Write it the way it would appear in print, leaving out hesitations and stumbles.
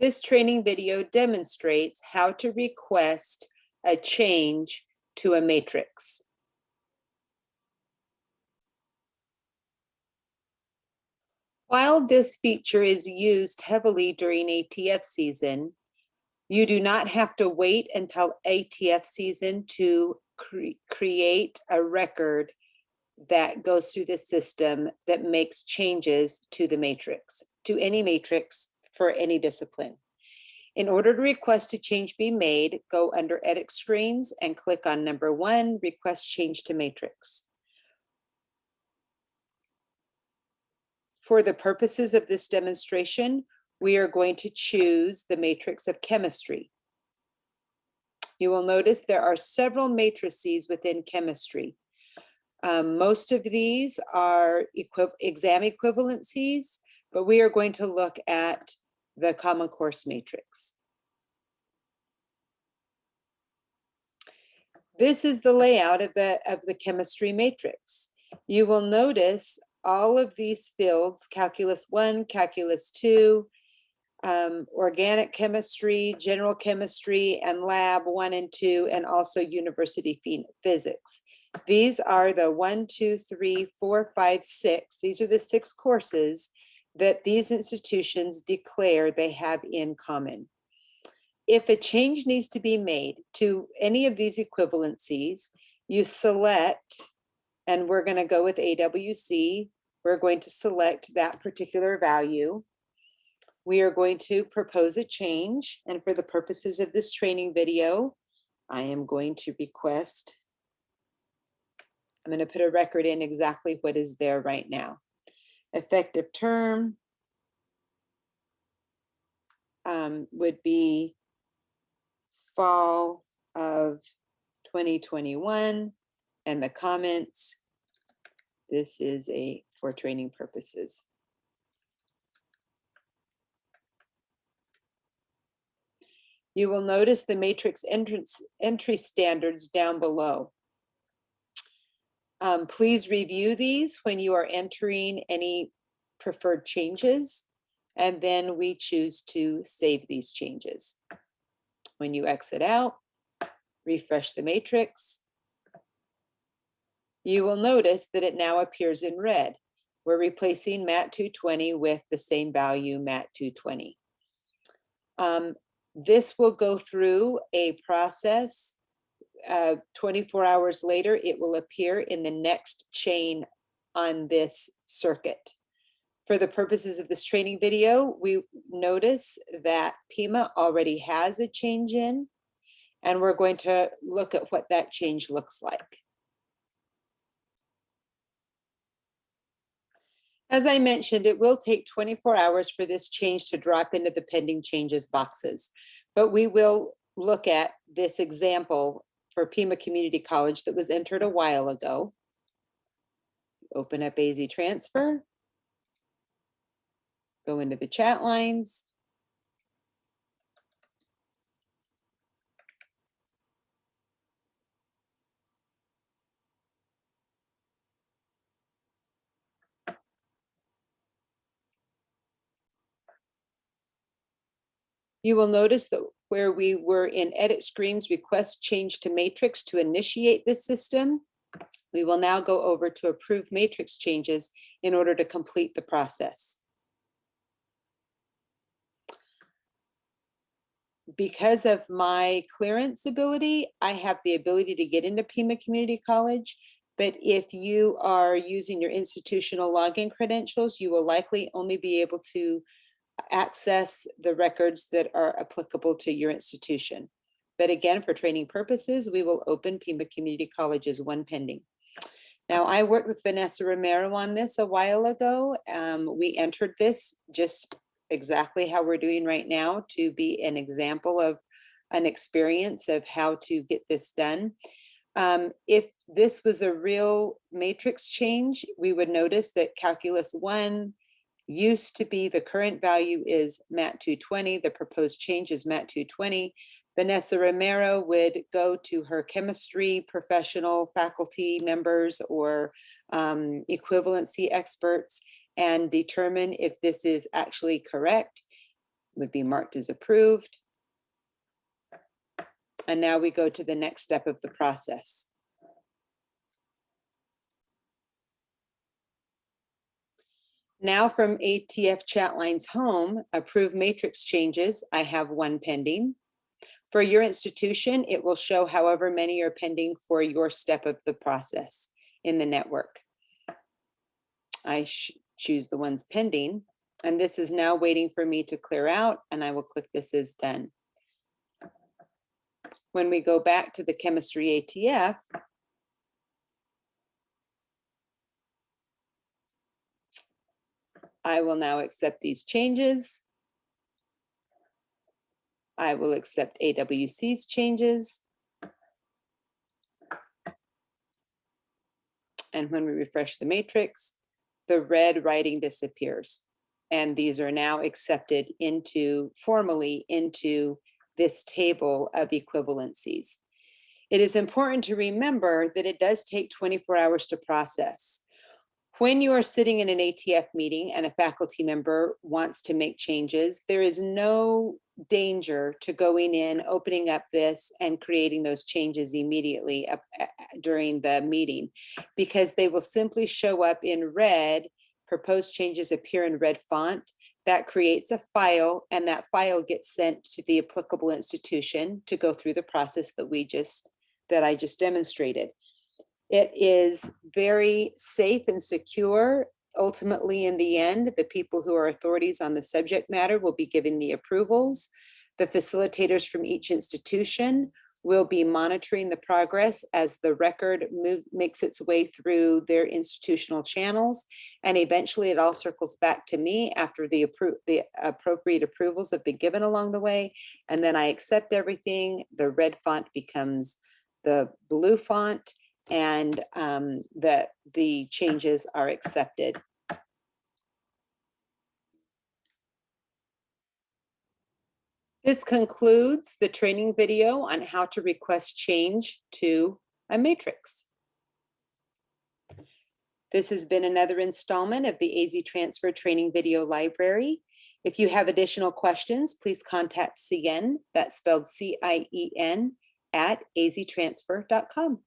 This training video demonstrates how to request a change to a matrix. While this feature is used heavily during ATF season, you do not have to wait until ATF season to create a record that goes through the system that makes changes to the matrix, to any matrix for any discipline. In order to request a change be made, go under Edit Screens and click on number 1, Request Change to Matrix. For the purposes of this demonstration, we are going to choose the matrix of chemistry. You will notice there are several matrices within chemistry. Most of these are exam equivalencies, but we are going to look at the Common Course matrix. This is the layout of the chemistry matrix. You will notice all of these fields, Calculus 1, Calculus 2, organic chemistry, general chemistry, and lab 1 and 2, and also university physics. These are the 1, 2, 3, 4, 5, 6. These are the 6 courses that these institutions declare they have in common. If a change needs to be made to any of these equivalencies, you select, and we're going to go with AWC. We're going to select that particular value. We are going to propose a change, and for the purposes of this training video, I am going to request, I'm going to put a record in exactly what is there right now. Effective term would be fall of 2021, and the comments, this is for training purposes. You will notice the matrix entry standards down below. Please review these when you are entering any preferred changes, and then we choose to save these changes. When you exit out, refresh the matrix, you will notice that it now appears in red. We're replacing MAT 220 with the same value, MAT 220. This will go through a process. 24 hours later, it will appear in the next chain on this circuit. For the purposes of this training video, we notice that PIMA already has a change in, and we're going to look at what that change looks like. As I mentioned, it will take 24 hours for this change to drop into the pending changes boxes, but we will look at this example for Pima Community College that was entered a while ago. Open up AZTransfer, go into the chat lines. You will notice that where we were in Edit Screens, Request Change to Matrix to initiate this system, we will now go over to Approve Matrix Changes in order to complete the process. Because of my clearance ability, I have the ability to get into Pima Community College, but if you are using your institutional login credentials, you will likely only be able to access the records that are applicable to your institution. But again, for training purposes, we will open Pima Community College as one pending. Now, I worked with Vanessa Romero on this a while ago. We entered this just exactly how we're doing right now to be an example of an experience of how to get this done. If this was a real matrix change, we would notice that Calculus 1 used to be, the current value is MAT 220, the proposed change is MAT 220. Vanessa Romero would go to her chemistry professional faculty members or equivalency experts and determine if this is actually correct. would be marked as approved. And now we go to the next step of the process. Now from ATF Chatline's home, approve matrix changes, I have one pending. For your institution, it will show however many are pending for your step of the process in the network. I choose the ones pending, and this is now waiting for me to clear out, and I will click this as done. When we go back to the chemistry ATF, I will now accept these changes. I will accept AWC's changes. And when we refresh the matrix, the red writing disappears. And these are now accepted formally into this table of equivalencies. It is important to remember that it does take 24 hours to process. When you are sitting in an ATF meeting and a faculty member wants to make changes, there is no danger to going in, opening up this and creating those changes immediately during the meeting, because they will simply show up in red. Proposed changes appear in red font. That creates a file, and that file gets sent to the applicable institution to go through the process that I just demonstrated. It is very safe and secure. Ultimately, in the end, the people who are authorities on the subject matter will be giving the approvals. The facilitators from each institution will be monitoring the progress as the record makes its way through their institutional channels. And eventually it all circles back to me after the appropriate approvals have been given along the way. And then I accept everything. The red font becomes the blue font, and the changes are accepted. This concludes the training video on how to request change to a matrix. This has been another installment of the AZTransfer training video library. If you have additional questions, please contact CIEN, that's spelled CIEN, at aztransfer.com.